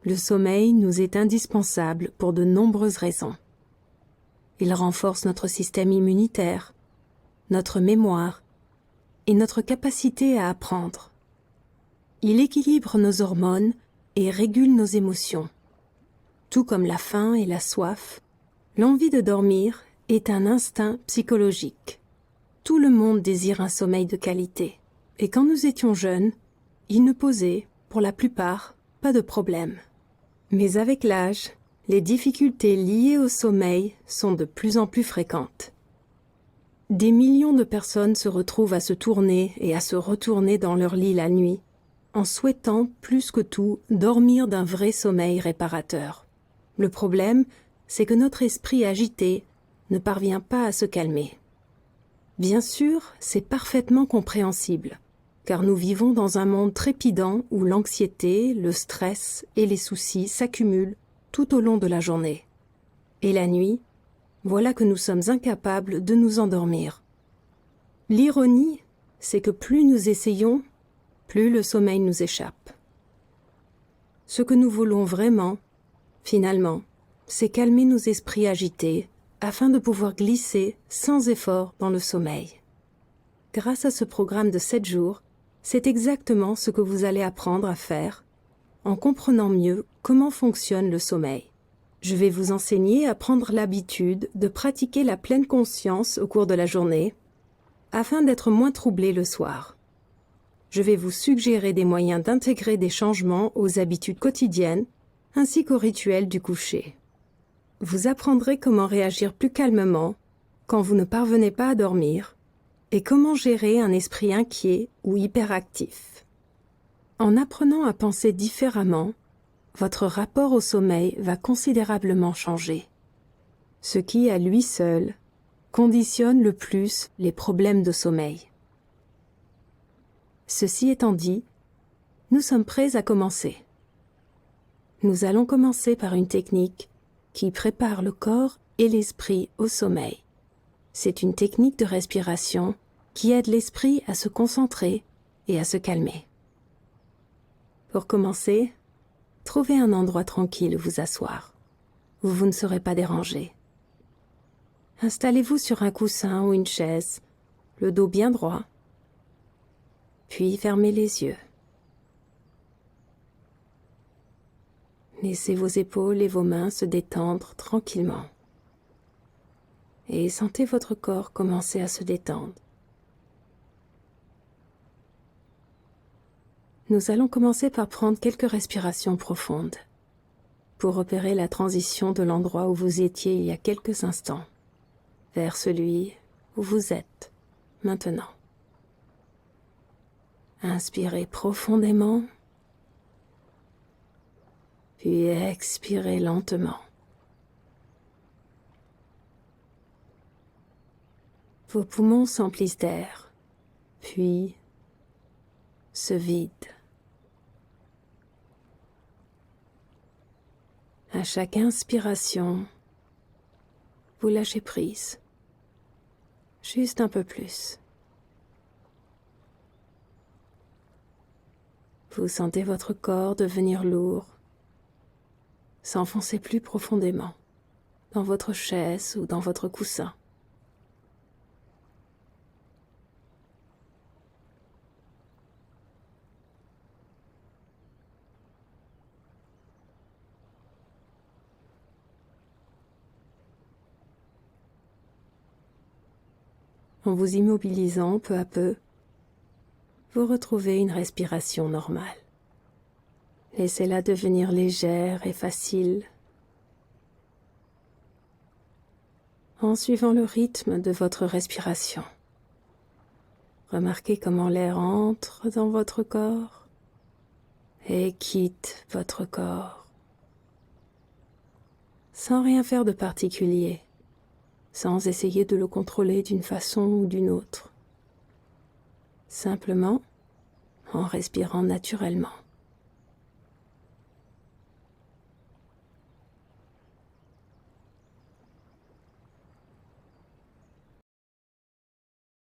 Le sommeil nous est indispensable pour de nombreuses raisons. Il renforce notre système immunitaire, notre mémoire et notre capacité à apprendre. Il équilibre nos hormones et régule nos émotions. Tout comme la faim et la soif, l'envie de dormir est un instinct psychologique. Tout le monde désire un sommeil de qualité. Et quand nous étions jeunes, il ne posait, pour la plupart, pas de problème. Mais avec l'âge, les difficultés liées au sommeil sont de plus en plus fréquentes. Des millions de personnes se retrouvent à se tourner et à se retourner dans leur lit la nuit, en souhaitant plus que tout dormir d'un vrai sommeil réparateur. Le problème, c'est que notre esprit agité ne parvient pas à se calmer. Bien sûr, c'est parfaitement compréhensible, car nous vivons dans un monde trépidant où l'anxiété, le stress et les soucis s'accumulent tout au long de la journée. Et la nuit, voilà que nous sommes incapables de nous endormir. L'ironie, c'est que plus nous essayons, plus le sommeil nous échappe. Ce que nous voulons vraiment, finalement, c'est calmer nos esprits agités afin de pouvoir glisser sans effort dans le sommeil. Grâce à ce programme de 7 jours, c'est exactement ce que vous allez apprendre à faire en comprenant mieux comment fonctionne le sommeil. Je vais vous enseigner à prendre l'habitude de pratiquer la pleine conscience au cours de la journée afin d'être moins troublé le soir. Je vais vous suggérer des moyens d'intégrer des changements aux habitudes quotidiennes ainsi qu'aux rituels du coucher. Vous apprendrez comment réagir plus calmement quand vous ne parvenez pas à dormir et comment gérer un esprit inquiet ou hyperactif. En apprenant à penser différemment, votre rapport au sommeil va considérablement changer, ce qui, à lui seul, conditionne le plus les problèmes de sommeil. Ceci étant dit, nous sommes prêts à commencer. Nous allons commencer par une technique qui prépare le corps et l'esprit au sommeil. C'est une technique de respiration qui aide l'esprit à se concentrer et à se calmer. Pour commencer, trouvez un endroit tranquille où vous asseoir, où vous ne serez pas dérangé. Installez-vous sur un coussin ou une chaise, le dos bien droit, puis fermez les yeux. Laissez vos épaules et vos mains se détendre tranquillement. Et sentez votre corps commencer à se détendre. Nous allons commencer par prendre quelques respirations profondes pour opérer la transition de l'endroit où vous étiez il y a quelques instants vers celui où vous êtes maintenant. Inspirez profondément, puis expirez lentement. Vos poumons s'emplissent d'air, puis se vident. À chaque inspiration, vous lâchez prise, juste un peu plus. Vous sentez votre corps devenir lourd, s'enfoncer plus profondément dans votre chaise ou dans votre coussin. En vous immobilisant peu à peu, vous retrouvez une respiration normale. Laissez-la devenir légère et facile en suivant le rythme de votre respiration. Remarquez comment l'air entre dans votre corps et quitte votre corps, sans rien faire de particulier, sans essayer de le contrôler d'une façon ou d'une autre, simplement en respirant naturellement.